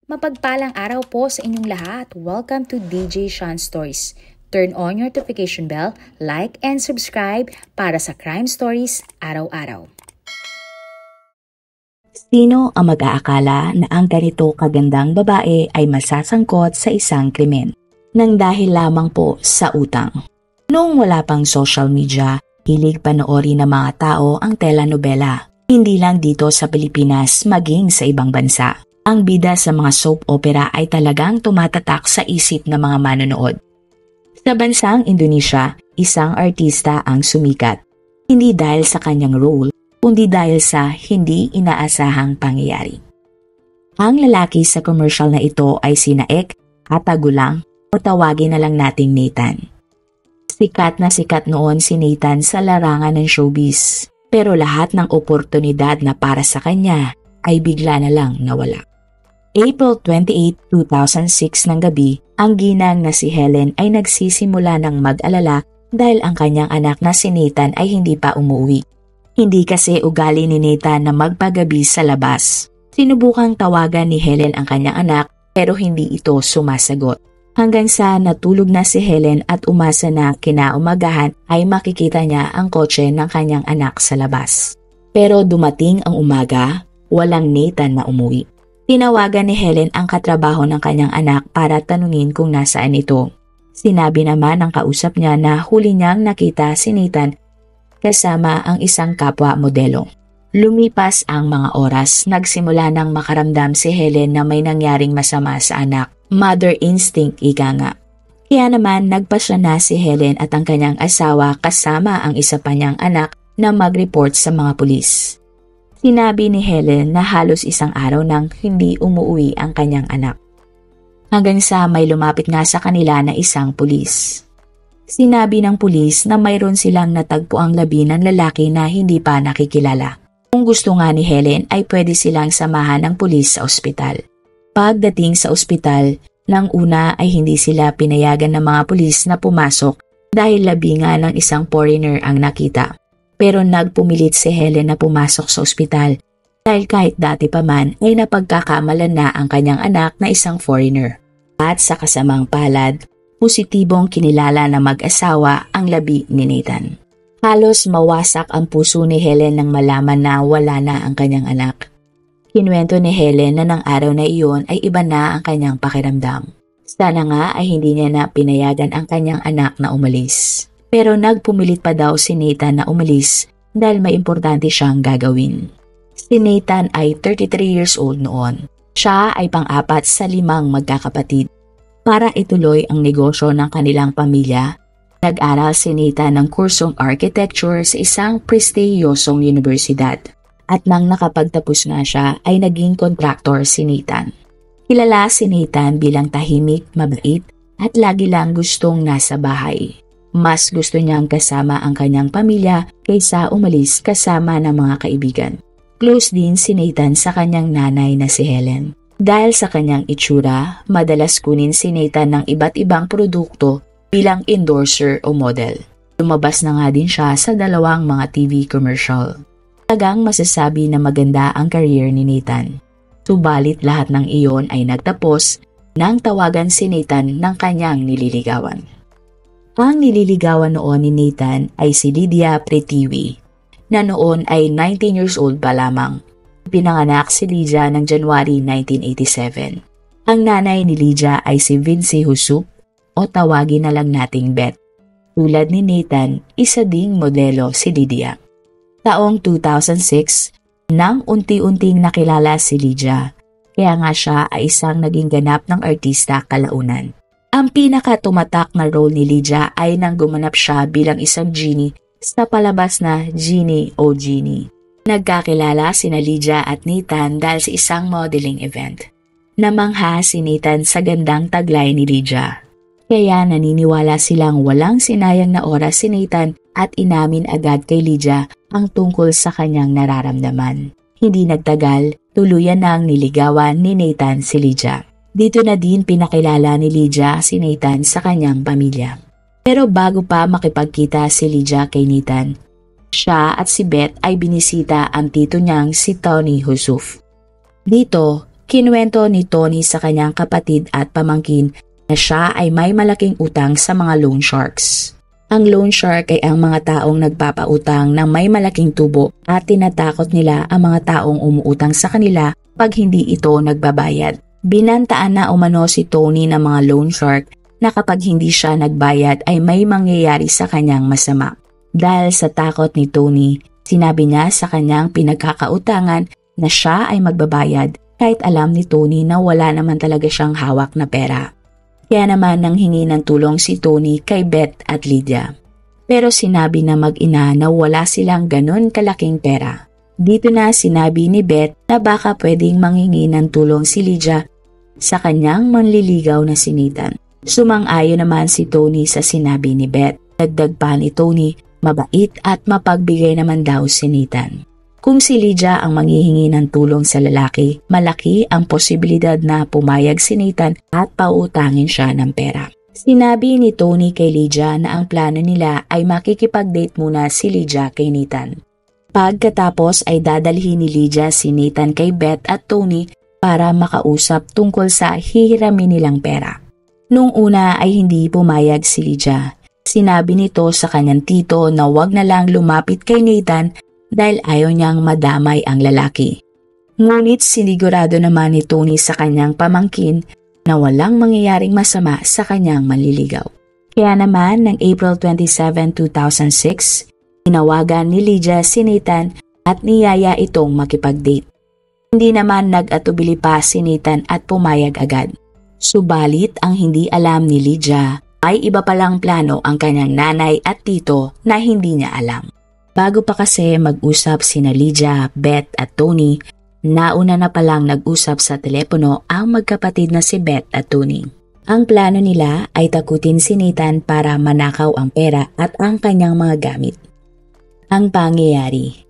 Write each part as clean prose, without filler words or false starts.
Mapagpalang araw po sa inyong lahat. Welcome to DJ Sean Stories. Turn on your notification bell, like and subscribe para sa crime stories araw-araw. Sino ang mag-aakala na ang ganito kagandang babae ay masasangkot sa isang krimen nang dahil lamang po sa utang? Noong wala pang social media, hilig panoorin ng mga tao ang telenovela. Hindi lang dito sa Pilipinas, maging sa ibang bansa. Ang bida sa mga soap opera ay talagang tumatatak sa isip ng mga manonood. Sa bansang Indonesia, isang artista ang sumikat. Hindi dahil sa kanyang role, kundi dahil sa hindi inaasahang pangyayari. Ang lalaki sa commercial na ito ay sina Ek Hatagulang o tawagin na lang nating Nathan. Sikat na sikat noon si Nathan sa larangan ng showbiz, pero lahat ng oportunidad na para sa kanya ay bigla na lang nawala. April 28, 2006 ng gabi, ang ginang na si Helen ay nagsisimula ng mag-alala dahil ang kanyang anak na si Nathan ay hindi pa umuwi. Hindi kasi ugali ni Nathan na magpagabi sa labas. Sinubukang tawagan ni Helen ang kanyang anak pero hindi ito sumasagot. Hanggang sa natulog na si Helen at umasa na kinaumagahan ay makikita niya ang kotse ng kanyang anak sa labas. Pero dumating ang umaga, walang Nathan na umuwi. Tinawagan ni Helen ang katrabaho ng kanyang anak para tanungin kung nasaan ito. Sinabi naman ng kausap niya na huli niyang nakita si Nathan kasama ang isang kapwa modelo. Lumipas ang mga oras, nagsimula nang makaramdam si Helen na may nangyaring masama sa anak. Mother instinct ika nga. Kaya naman nagpasya na si Helen at ang kanyang asawa kasama ang isa pa niyang anak na mag-report sa mga pulis. Sinabi ni Helen na halos isang araw nang hindi umuwi ang kanyang anak. Hanggang sa may lumapit nga sa kanila na isang pulis. Sinabi ng pulis na mayroon silang natagpo ang labi ng lalaki na hindi pa nakikilala. Kung gusto nga ni Helen ay pwede silang samahan ng pulis sa ospital. Pagdating sa ospital, nang una ay hindi sila pinayagan ng mga pulis na pumasok dahil labi nga ng isang foreigner ang nakita. Pero nagpumilit si Helen na pumasok sa ospital dahil kahit dati pa man ay napagkakamalan na ang kanyang anak na isang foreigner. At sa kasamang palad, positibong kinilala na mag-asawa ang labi ni Nathan. Halos mawasak ang puso ni Helen nang malaman na wala na ang kanyang anak. Kinuwento ni Helen na ng araw na iyon ay iba na ang kanyang pakiramdam. Sana nga ay hindi niya na pinayagan ang kanyang anak na umalis. Pero nagpumilit pa daw si Nathan na umalis dahil may importante siyang gagawin. Si Nathan ay 33 years old noon. Siya ay pang-apat sa 5 magkakapatid. Para ituloy ang negosyo ng kanilang pamilya, nag-aral si Nathan ng kursong architecture sa isang prestiyosong universidad. At nang nakapagtapos nga siya ay naging contractor si Nathan. Kilala si Nathan bilang tahimik, mabait at lagi lang gustong nasa bahay. Mas gusto niyang kasama ang kanyang pamilya kaysa umalis kasama ng mga kaibigan. Close din si Nathan sa kanyang nanay na si Helen. Dahil sa kanyang itsura, madalas kunin si Nathan ng iba't ibang produkto bilang endorser o model. Lumabas na nga din siya sa 2 mga TV commercial. Talagang masasabi na maganda ang career ni Nathan. Subalit lahat ng iyon ay nagtapos nang tawagan si Nathan ng kanyang nililigawan. Ang nililigawan noon ni Nathan ay si Lydia Pretiwi, na noon ay 19 years old pa lamang. Pinanganak si Lydia ng January 1987. Ang nanay ni Lydia ay si Vinci Husup o tawagin na lang nating Beth. Tulad ni Nathan, isa ding modelo si Lydia. Taong 2006, nang unti-unting nakilala si Lydia, kaya nga siya ay isang naging ganap ng artista kalaunan. Ang pinaka-tumatak na role ni Lydia ay nang gumanap siya bilang isang genie sa palabas na Genie o Genie. Nagkakilala sina Lydia at Nathan dahil sa isang modeling event. Namangha si Nathan sa gandang taglay ni Lydia. Kaya naniniwala silang walang sinayang na oras si Nathan at inamin agad kay Lydia ang tungkol sa kanyang nararamdaman. Hindi nagtagal, tuluyan nang niligawan ni Nathan si Lydia. Dito na din pinakilala ni Lydia si Nathan sa kanyang pamilya. Pero bago pa makipagkita si Lydia kay Nathan, siya at si Beth ay binisita ang tito niyang si Tony Husuf. Dito, Kinuwento ni Tony sa kanyang kapatid at pamangkin na siya ay may malaking utang sa mga loan sharks. Ang loan shark ay ang mga taong nagpapautang na may malaking tubo at tinatakot nila ang mga taong umuutang sa kanila pag hindi ito nagbabayad. Binantaan na umano si Tony ng mga loan shark na kapag hindi siya nagbayad ay may mangyayari sa kanyang masama. Dahil sa takot ni Tony, sinabi niya sa kanyang pinagkakautangan na siya ay magbabayad kahit alam ni Tony na wala naman talaga siyang hawak na pera. Kaya naman nanghingi ng tulong si Tony kay Beth at Lydia. Pero sinabi na mag-ina na wala silang ganon kalaking pera. Dito na sinabi ni Beth na baka pwedeng manghingi ng tulong si Lydia sa kanyang manliligaw na si Nathan. Sumang-ayon naman si Tony sa sinabi ni Beth. Dagdag pa ni Tony, mabait at mapagbigay naman daw si Nathan. Kung si Lydia ang manghihingi ng tulong sa lalaki, malaki ang posibilidad na pumayag si Nathan at pautangin siya ng pera. Sinabi ni Tony kay Lydia na ang plano nila ay makikipag-date muna si Lydia kay Nathan. Pagkatapos ay dadalhin ni Lydia si Nathan kay Beth at Tony para makausap tungkol sa hihiramin nilang pera. Nung una ay hindi pumayag si Lydia. Sinabi nito sa kanyang tito na wag na lang lumapit kay Nathan dahil ayaw niyang madamay ang lalaki. Ngunit sinigurado naman ni Tony sa kanyang pamangkin na walang mangyayaring masama sa kanyang manliligaw. Kaya naman, ng April 27, 2006, tinawagan ni Lydia si Nathan at niyaya itong makipag-date. Hindi naman nag-atubili pa si Nathan at pumayag agad. Subalit ang hindi alam ni Lydia ay iba palang plano ang kanyang nanay at tito na hindi niya alam. Bago pa kasi mag-usap sina Lydia, Beth at Tony, nauna na palang nag-usap sa telepono ang magkapatid na si Beth at Tony. Ang plano nila ay takutin si Nathan para manakaw ang pera at ang kanyang mga gamit. Ang pangyayari,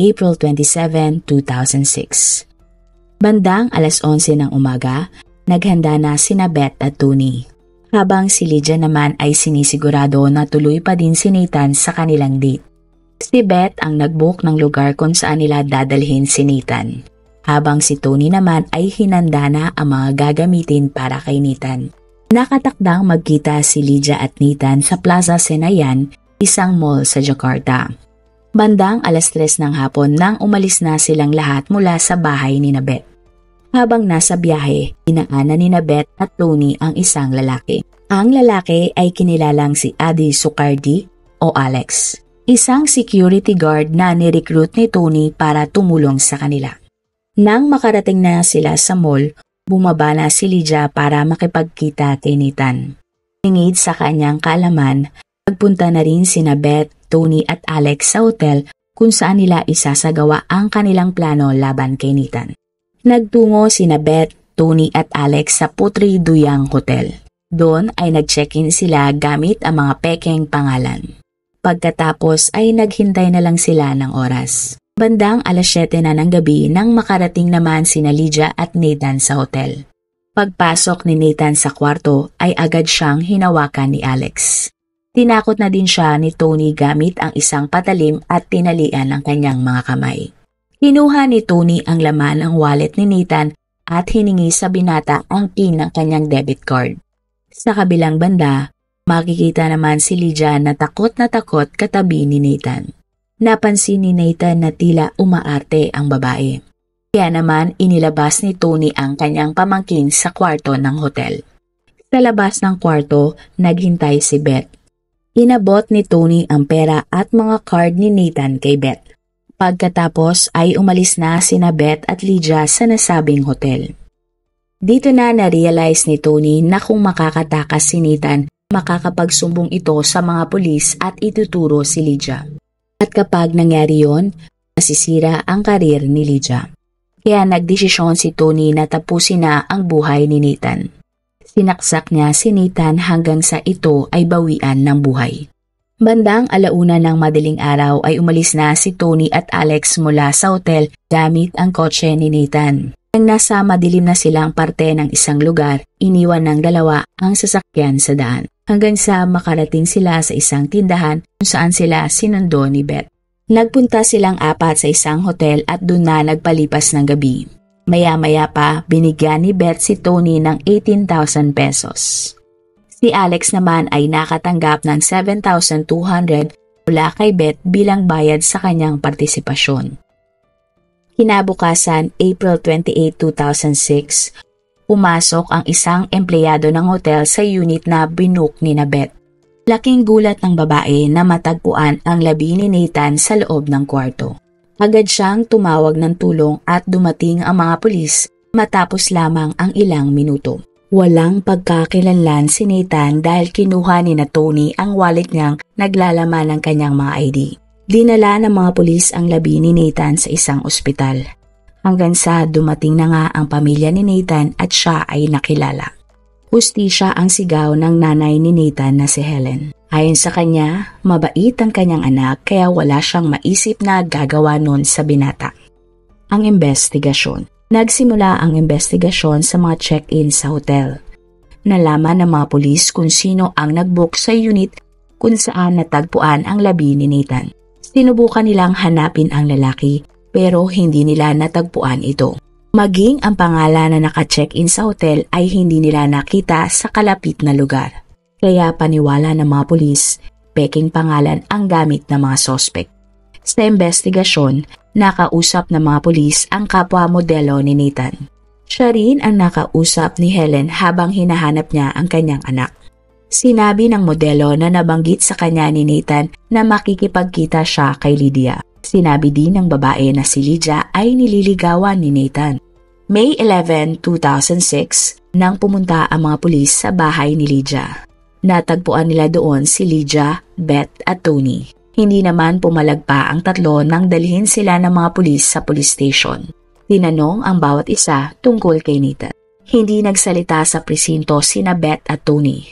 April 27, 2006. Bandang alas 11 ng umaga, naghanda na sina Beth at Tony. Habang si Lydia naman ay sinisigurado na tuloy pa din si Nathan sa kanilang date. Si Beth ang nag-book ng lugar kung saan nila dadalhin si Nathan. Habang si Tony naman ay hinanda na ang mga gagamitin para kay Nathan. Nakatakdang magkita si Lydia at Nathan sa Plaza Senayan, isang mall sa Jakarta. Bandang alas 3 ng hapon nang umalis na silang lahat mula sa bahay ni Beth. Habang nasa biyahe, inaanan ni Beth at Tony ang isang lalaki. Ang lalaki ay kinilalang si Adi Sukardi o Alex. Isang security guard na nirecruit ni Tony para tumulong sa kanila. Nang makarating na sila sa mall, bumaba na si Lydia para makipagkita kay Nathan. Tingid sa kanyang kaalaman, nagpunta na rin sina Beth, Tony at Alex sa hotel kung saan nila isasagawa ang kanilang plano laban kay Nathan. Nagtungo sina Beth, Tony at Alex sa Putri Duyang Hotel. Doon ay nag-check-in sila gamit ang mga pekeng pangalan. Pagkatapos ay naghintay na lang sila ng oras. Bandang alas 7 na ng gabi nang makarating naman sina Lydia at Nathan sa hotel. Pagpasok ni Nathan sa kwarto ay agad siyang hinawakan ni Alex. Tinakot na din siya ni Tony gamit ang isang patalim at tinalian ang kanyang mga kamay. Kinuha ni Tony ang laman ng wallet ni Nathan at hiningi sa binata ang PIN ng kanyang debit card. Sa kabilang banda, makikita naman si Lydia na takot katabi ni Nathan. Napansin ni Nathan na tila umaarte ang babae. Kaya naman inilabas ni Tony ang kanyang pamangkin sa kwarto ng hotel. Sa labas ng kwarto, naghintay si Beth. Inabot ni Tony ang pera at mga card ni Nathan kay Beth. Pagkatapos ay umalis na sina Beth at Lydia sa nasabing hotel. Dito na na-realize ni Tony na kung makakatakas si Nathan, makakapagsumbong ito sa mga pulis at ituturo si Lydia. At kapag nangyari yon, masisira ang karir ni Lydia. Kaya nagdesisyon si Tony na tapusin na ang buhay ni Nathan. Sinaksak niya si Nathan hanggang sa ito ay bawian ng buhay. Bandang alauna ng madaling araw ay umalis na si Tony at Alex mula sa hotel gamit ang kotse ni Nathan. Nang nasa madilim na silang parte ng isang lugar, iniwan ng dalawa ang sasakyan sa daan. Hanggang sa makarating sila sa isang tindahan kung saan sila sinundo ni Beth. Nagpunta silang apat sa isang hotel at doon na nagpalipas ng gabi. Maya-maya pa, binigyan ni Beth si Tony ng 18,000 pesos. Si Alex naman ay nakatanggap ng 7,200 mula kay Beth bilang bayad sa kanyang partisipasyon. Kinabukasan, April 28, 2006, pumasok ang isang empleyado ng hotel sa unit na binook ni Beth. Laking gulat ng babae na matagpuan ang labi ni Nathan sa loob ng kwarto. Agad siyang tumawag ng tulong at dumating ang mga pulis matapos lamang ang ilang minuto. Walang pagkakilanlan si Nathan dahil kinuha ni Tony ang wallet niyang naglalaman ng kanyang mga ID. Dinala ng mga pulis ang labi ni Nathan sa isang ospital. Hanggang sa dumating na nga ang pamilya ni Nathan at siya ay nakilala. Hustisya ang sigaw ng nanay ni Nathan na si Helen. Ayon sa kanya, mabait ang kanyang anak kaya wala siyang maisip na gagawa nun sa binata. Ang investigasyon. Nagsimula ang investigasyon sa mga check-in sa hotel. Nalaman ng mga pulis kung sino ang nag-book sa unit kung saan natagpuan ang labi ni Nathan. Sinubukan nilang hanapin ang lalaki pero hindi nila natagpuan ito. Maging ang pangalan na naka-check-in sa hotel ay hindi nila nakita sa kalapit na lugar. Kaya paniwala ng mga pulis, peking pangalan ang gamit ng mga sospek. Sa investigasyon, nakausap ng mga pulis ang kapwa modelo ni Nathan. Siya rin ang nakausap ni Helen habang hinahanap niya ang kanyang anak. Sinabi ng modelo na nabanggit sa kanya ni Nathan na makikipagkita siya kay Lydia. Sinabi din ng babae na si Lydia ay nililigawan ni Nathan. May 11, 2006, nang pumunta ang mga pulis sa bahay ni Lydia. Natagpuan nila doon si Lydia, Beth at Tony. Hindi naman pumalagpa ang tatlo nang dalhin sila ng mga pulis sa police station. Tinanong ang bawat isa tungkol kay Nathan. Hindi nagsalita sa presinto sina Beth at Tony.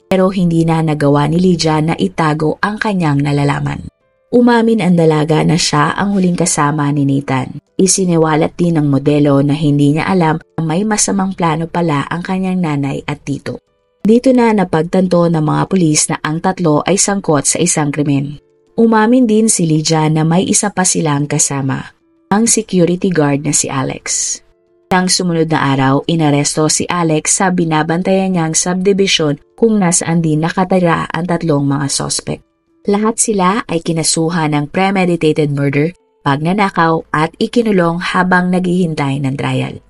Pero hindi na nagawa ni Lydia na itago ang kanyang nalalaman. Umamin ang dalaga na siya ang huling kasama ni Nathan. Isiniwalat din ng modelo na hindi niya alam na may masamang plano pala ang kanyang nanay at tito. Dito na napagtanto ng mga pulis na ang tatlo ay sangkot sa isang krimen. Umamin din si Lydia na may isa pa silang kasama, ang security guard na si Alex. Nang sumunod na araw, inaresto si Alex sa binabantayan niyang subdivision kung nasaan din nakatira ang tatlong mga sospek. Lahat sila ay kinasuhan ng premeditated murder, pagnanakaw at ikinulong habang naghihintay ng trial.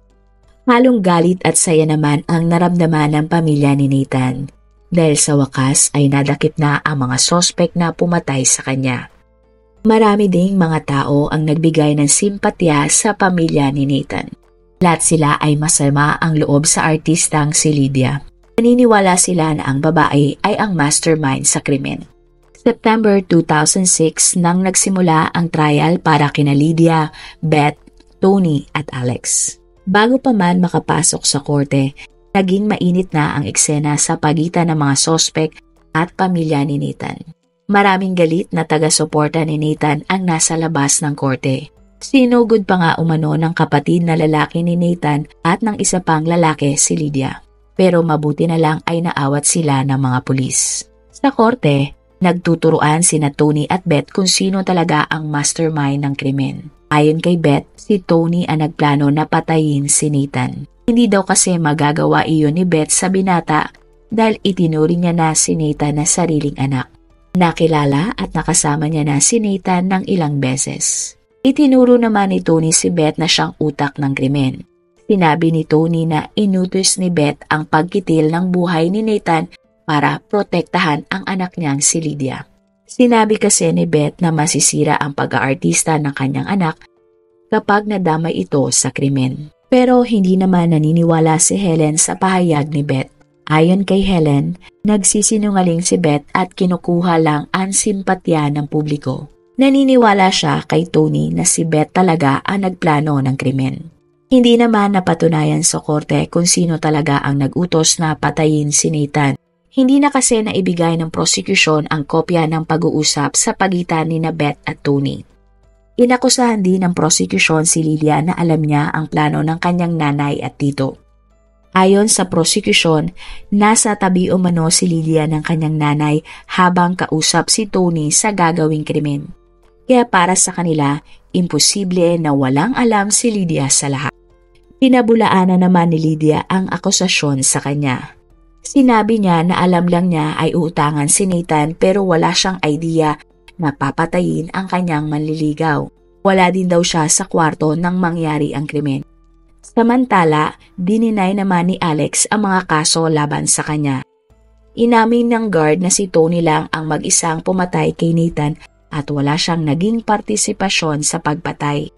Halong galit at saya naman ang naramdaman ng pamilya ni Nathan dahil sa wakas ay nadakip na ang mga sospek na pumatay sa kanya. Marami ding mga tao ang nagbigay ng simpatya sa pamilya ni Nathan. Lahat sila ay masama ang loob sa artistang si Lydia. Naniniwala sila na ang babae ay ang mastermind sa krimen. September 2006 nang nagsimula ang trial para kina Lydia, Beth, Tony at Alex. Bago pa man makapasok sa korte, naging mainit na ang eksena sa pagitan ng mga sospek at pamilya ni Nathan. Maraming galit na taga-suporta ni Nathan ang nasa labas ng korte. Sinugod pa nga umano ng kapatid na lalaki ni Nathan at ng isa pang lalaki si Lydia. Pero mabuti na lang ay naawat sila ng mga pulis. Sa korte, nagtuturuan sina Tony at Beth kung sino talaga ang mastermind ng krimen. Ayon kay Beth, si Tony ang nagplano na patayin si Nathan. Hindi daw kasi magagawa iyon ni Beth sa binata dahil itinuri niya na si Nathan na sariling anak. Nakilala at nakasama niya na si Nathan ng ilang beses. Itinuro naman ni Tony si Beth na siyang utak ng krimen. Sinabi ni Tony na inutos ni Beth ang pagkitil ng buhay ni Nathan para protektahan ang anak niyang si Lydia. Sinabi kasi ni Beth na masisira ang pag-aartista ng kanyang anak kapag nadamay ito sa krimen. Pero hindi naman naniniwala si Helen sa pahayag ni Beth. Ayon kay Helen, nagsisinungaling si Beth at kinukuha lang ang simpatya ng publiko. Naniniwala siya kay Tony na si Beth talaga ang nagplano ng krimen. Hindi naman napatunayan sa korte kung sino talaga ang nag-utos na patayin si Nathan. Hindi na kasi naibigay ng prosecution ang kopya ng pag-uusap sa pagitan ni Beth at Tony. Inakusahan din ng prosecution si Lydia na alam niya ang plano ng kanyang nanay at tito. Ayon sa prosecution, nasa tabi umano si Lydia ng kanyang nanay habang kausap si Tony sa gagawing krimen. Kaya para sa kanila, imposible na walang alam si Lydia sa lahat. Pinabulaanan naman ni Lydia ang akusasyon sa kanya. Sinabi niya na alam lang niya ay uutangan si Nathan pero wala siyang idea na papatayin ang kanyang manliligaw. Wala din daw siya sa kwarto nang mangyari ang krimen. Samantala, dininay naman ni Alex ang mga kaso laban sa kanya. Inamin ng guard na si Tony lang ang mag-isang pumatay kay Nathan at wala siyang naging partisipasyon sa pagpatay.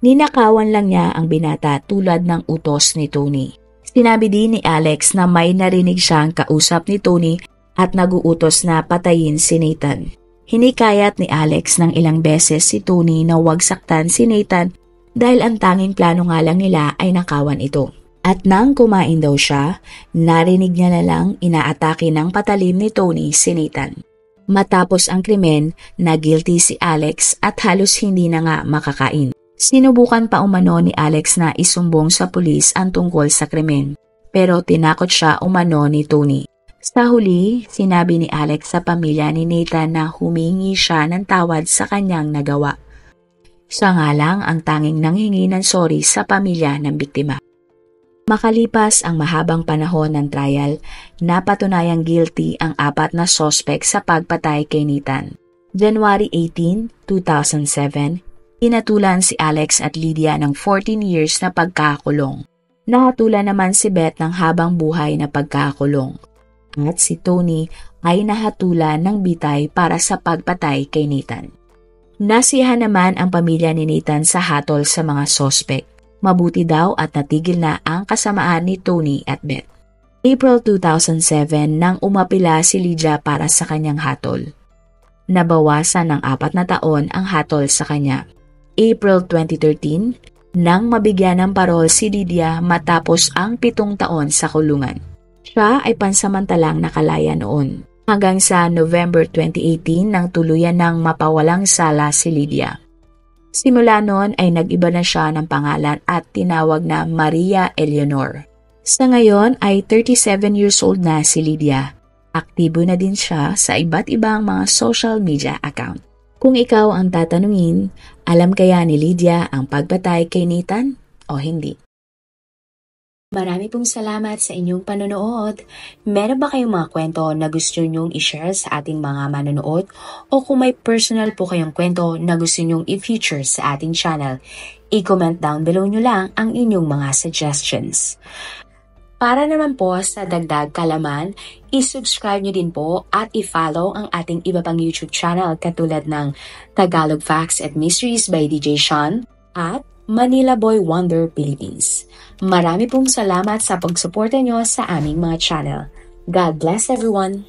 Ninakawan lang niya ang binata tulad ng utos ni Tony. Sinabi din ni Alex na may narinig siyang kausap ni Tony at naguutos na patayin si Nathan. Hinikayat ni Alex ng ilang beses si Tony na huwag saktan si Nathan dahil ang tanging plano nga lang nila ay nakawan ito. At nang kumain daw siya, narinig niya na lang inaatake ng patalim ni Tony si Nathan. Matapos ang krimen, na guilty si Alex at halos hindi na nga makakain. Sinubukan pa umano ni Alex na isumbong sa pulis ang tungkol sa krimen, pero tinakot siya umano ni Tony. Sa huli, sinabi ni Alex sa pamilya ni Nathan na humingi siya ng tawad sa kanyang nagawa. Siya nga lang ang tanging nanghingi ng sorry sa pamilya ng biktima. Makalipas ang mahabang panahon ng trial, napatunayang guilty ang 4 na sospek sa pagpatay kay Nathan. January 18, 2007, inatulan si Alex at Lydia ng 14 years na pagkakakulong. Nahatulan naman si Beth ng habang buhay na pagkakakulong. At si Tony ay nahatulan ng bitay para sa pagpatay kay Nathan. Nasiyahan naman ang pamilya ni Nathan sa hatol sa mga sospek. Mabuti daw at natigil na ang kasamaan ni Tony at Beth. April 2007 nang umapila si Lydia para sa kanyang hatol. Nabawasan ng 4 na taon ang hatol sa kanya. April 2013 nang mabigyan ng parol si Lydia matapos ang 7 taon sa kulungan. Siya ay pansamantalang nakalaya noon. Hanggang sa November 2018 nang tuluyan ng mapawalang sala si Lydia. Simula noon ay nag-iba na siya ng pangalan at tinawag na Maria Eleanor. Sa ngayon ay 37 years old na si Lydia. Aktibo na din siya sa iba't ibang mga social media account. Kung ikaw ang tatanungin, alam kaya ni Lydia ang pagpatay kay Nathan o hindi? Marami pong salamat sa inyong panonood. Meron ba kayong mga kwento na gusto nyong i-share sa ating mga manonood? O kung may personal po kayong kwento na gusto nyong i-feature sa ating channel, i-comment down below nyo lang ang inyong mga suggestions. Para naman po sa dagdag kalaman, i-subscribe nyo din po at i-follow ang ating iba pang YouTube channel katulad ng Tagalog Facts and Mysteries by DJ Sean at Manila Boy Wonder Philippines. Marami pong salamat sa pagsuporta nyo sa aming mga channel. God bless everyone!